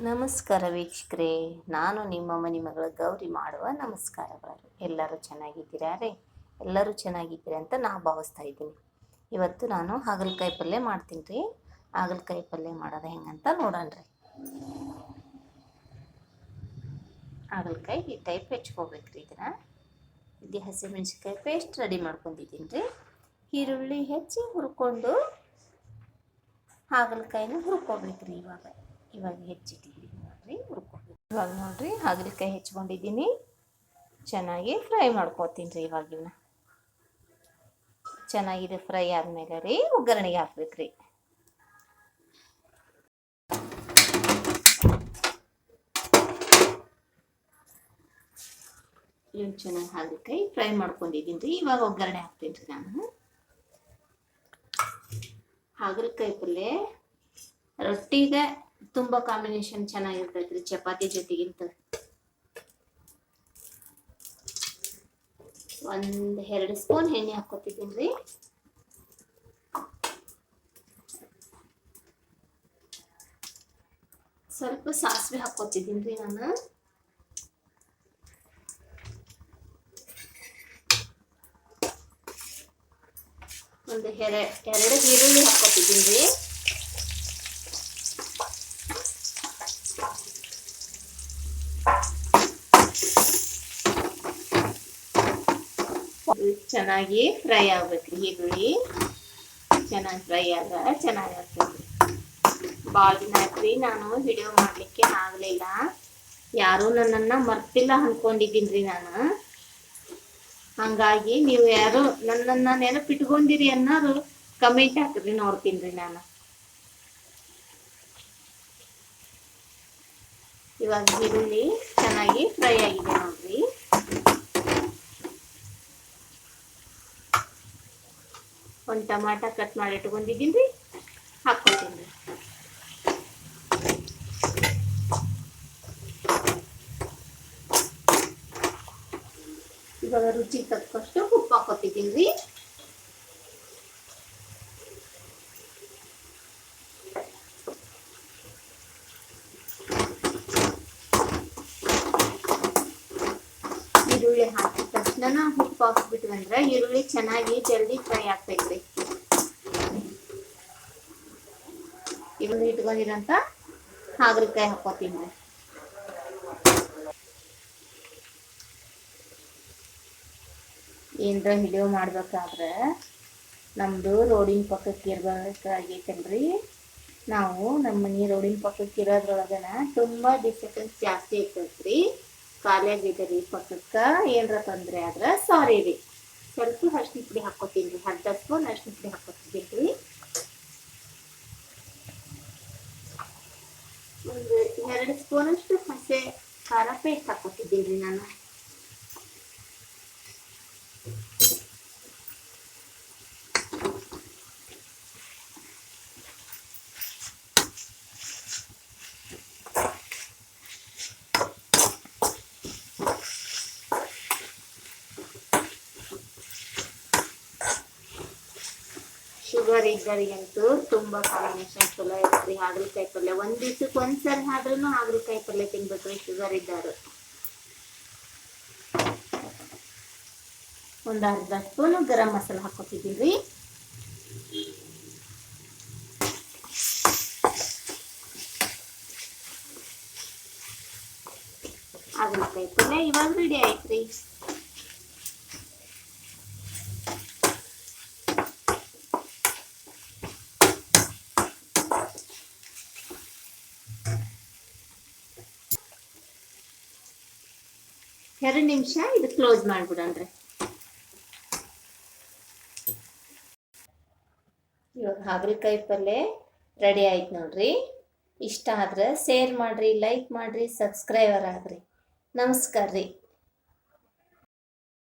ನಮಸ್ಕಾರ ವೀಕ್ಷಕರೇ, ನಾನು ನಿಮ್ಮ ಮನೆ ಮಗಳ ಗೌರಿ ಮಾಡುವ ನಮಸ್ಕಾರಗಳು. ಎಲ್ಲರೂ ಚೆನ್ನಾಗಿದ್ದೀರಾ ರೀ? ಎಲ್ಲರೂ ಚೆನ್ನಾಗಿದ್ದೀರಿ ಅಂತ ನಾ ಭಾವಿಸ್ತಾ ಇದ್ದೀನಿ. ಇವತ್ತು ನಾನು ಹಾಗಲಕಾಯಿ ಪಲ್ಯ ಮಾಡ್ತೀನಿ ರೀ. ಹಾಗಲಕಾಯಿ ಪಲ್ಯ ಮಾಡೋದು ಹೆಂಗಂತ ನೋಡೋಣ ರೀ. ಹಾಗಲಕಾಯಿ ಈ ಟೈಪ್ ಹೆಚ್ಕೋಬೇಕು ರೀ. ಇದು ಹಸಿಮೆಣ್ಸಿನ್ಕಾಯಿ ಪೇಸ್ಟ್ ರೆಡಿ ಮಾಡ್ಕೊಂಡಿದ್ದೀನಿ ರೀ. ಈರುಳ್ಳಿ ಹೆಚ್ಚಿ ಹುರ್ಕೊಂಡು ಹಾಗಲಕಾಯಿನ ಹುರ್ಕೋಬೇಕು ರೀ. ಇವಾಗ ಹೆಚ್ಚಿಟ್ಟಿದ್ದೀನಿ ನೋಡಿರಿ, ಹುರ್ಕೋಬೇಕು. ಇವಾಗ ನೋಡಿರಿ, ಹಾಗಲಕಾಯಿ ಹೆಚ್ಕೊಂಡಿದ್ದೀನಿ. ಚೆನ್ನಾಗಿ ಫ್ರೈ ಮಾಡ್ಕೊತೀನಿ ರೀ. ಇವಾಗಿನ ಚೆನ್ನಾಗಿದೆ ಫ್ರೈ ಆದಮೇಲೆ ರೀ ಒಗ್ಗರಣೆಗೆ ಹಾಕ್ಬೇಕು ರೀ. ಇವು ಚೆನ್ನಾಗಿ ಹಾಗಲಕಾಯಿ ಫ್ರೈ ಮಾಡ್ಕೊಂಡಿದ್ದೀನಿ ರೀ. ಇವಾಗ ಒಗ್ಗರಣೆ ಹಾಕ್ತೀನಿ ರೀ. ನಾನು ಹಾಗಲಕಾಯಿ ಪಲ್ಯ ರೊಟ್ಟಿಗೆ ತುಂಬ ಕಾಂಬಿನೇಷನ್ ಚೆನ್ನಾಗಿರ್ತೈತೆ ರೀ, ಚಪಾತಿ ಜೊತೆಗಿಂತ. 1-2 ಸ್ಪೂನ್ ಎಣ್ಣೆ ಹಾಕ್ಕೊತಿದ್ದೀನಿ ರೀ. ಸ್ವಲ್ಪ ಸಾಸಿವೆ ಹಾಕ್ಕೊತಿದ್ದೀನಿ ರೀ. ನಾನು ಒಂದು 2 ಈರುಳ್ಳಿ ಹಾಕ್ಕೊತಿದ್ದೀನಿ ರೀ. ಚೆನ್ನಾಗಿ ಫ್ರೈ ಆಗ್ಬೇಕು. ಈರುಳ್ಳಿ ಚೆನ್ನಾಗಿ ಫ್ರೈ ಆದ್ರೆ ಚೆನ್ನಾಗಿ ಆಗ್ತದೆ. ಭಾಳ ದಿನ ಆಯ್ತು ನಾನು ವಿಡಿಯೋ ಮಾಡಲಿಕ್ಕೆ ಆಗಲಿಲ್ಲ. ಯಾರೂ ನನ್ನನ್ನು ಮರ್ತಿಲ್ಲ ಅಂದ್ಕೊಂಡಿದ್ದೀನಿ ರೀ ನಾನು. ಹಾಗಾಗಿ ನೀವು ಯಾರು ನನ್ನನ್ನು ನೆನಪಿಟ್ಕೊಂಡಿರಿ ಅನ್ನೋದು ಕಮೆಂಟ್ ಹಾಕಿರಿ, ನೋಡ್ತೀನಿ ರೀ ನಾನು. ಇವಾಗ ಈರುಳ್ಳಿ ಚೆನ್ನಾಗಿ ಫ್ರೈ ಆಗಿದೆ ನೋಡ್ರಿ. ಒಂದು ಟಮಾಟ ಕಟ್ ಮಾಡಿ ಇಟ್ಕೊಂಡಿದ್ದೀನಿ ರೀ, ಹಾಕ್ಕೊತೀನಿ ರೀ. ಇವಾಗ ರುಚಿಗೆ ತಕ್ಕಷ್ಟು ಉಪ್ಪು ಹಾಕ್ಕೊತಿದ್ದೀನಿ ರೀ. ಈರುಳ್ಳಿ ಹಾಕಿದ ತಕ್ಷಣ ಉಪ್ಪು ಹಾಕ್ಬಿಟ್ವಿ ಅಂದ್ರೆ ಈರುಳ್ಳಿ ಚೆನ್ನಾಗಿ ಜಲ್ದಿ ಫ್ರೈ ಆಗ್ತೈತ್ರಿ. ಈರುಳ್ಳಿ ಇಟ್ಕೊಂಡಿರಂತ ಹಾಗಲಕಾಯಿ ಹಾಕ್ಕೊತೀನಿ ರೀ. ಏನರ ವಿಡಿಯೋ ಮಾಡ್ಬೇಕಾದ್ರೆ ನಮ್ಮದು ರೋಡಿನ ಪಕ್ಕಕ್ಕೆ ಇರಬೇಕಾಗೈತಲ್ರಿ. ನಾವು ನಮ್ಮ ಮನೆ ರೋಡಿನ ಪಕ್ಕಕ್ಕೆ ಇರೋದ್ರೊಳಗನ ತುಂಬ ಡಿಸ್ಟೆನ್ಸ್ ಜಾಸ್ತಿ ಇರ್ತೈತ್ರಿ. ಕಾಲೇಜ್ ಇದೆ ರೀ ಪಕ್ಕಕ್ಕೆ. ಏನರ ತೊಂದರೆ ಆದ್ರೆ ಸಾರಿ ರೀ. ಸ್ವಲ್ಪ ಅರಿಶಿನ ಪುಡಿ ಹಾಕ್ಕೊತೀನಿ ರೀ. 1/2 ಸ್ಪೂನ್ ಅರಿಶಿನ ಪುಡಿ ಹಾಕ್ಕೊತಿದ್ದೀನಿ ರೀ. ಒಂದು 2 ಸ್ಪೂನಷ್ಟು ಹಸಿ ಖಾರ ಪೇಸ್ಟ್ ಹಾಕ್ಕೊತಿದ್ದೀನಿ ರೀ ನಾನು. ಶುಗರ್ ಇದ್ದರಿಗಂತೂ ತುಂಬ ಕಾಂಬಿನೇಷನ್ ಚಲೋ ಇರುತ್ತೆ ಹಾಗಲಕಾಯಿ ಪಲ್ಯ. ಒಂದು ದಿವ್ಸಕ್ಕೆ ಒಂದ್ಸರಿ ಆದ್ರೂ ಹಾಗಲಕಾಯಿ ಪಲ್ಯ ತಿನ್ಬೇಕ್ರಿ ಶುಗರ್ ಇದ್ದಾರು. ಒಂದು 1/2 ಸ್ಪೂನ್ ಗರಂ ಮಸಾಲ ಹಾಕ್ಕೊತಿದ್ದೀನಿ ರೀ. ಹಾಗಲಕಾಯಿ ಪಲ್ಯ ಇವಾಗ ರೆಡಿ ಆಯ್ತು ರೀ. ಎರಡು ನಿಮಿಷ ಇದು ಕ್ಲೋಸ್ ಮಾಡ್ಬಿಡೋಣ್ರಿ. ಇವಾಗ ಹಾಗಲಕಾಯಿ ಪಲ್ಯ ರೆಡಿ ಆಯ್ತು ನೋಡ್ರಿ. ಇಷ್ಟ ಆದ್ರೆ ಶೇರ್ ಮಾಡ್ರಿ, ಲೈಕ್ ಮಾಡ್ರಿ, ಸಬ್ಸ್ಕ್ರೈಬರ್ ಆಗ್ರಿ. ನಮಸ್ಕಾರ ರೀ.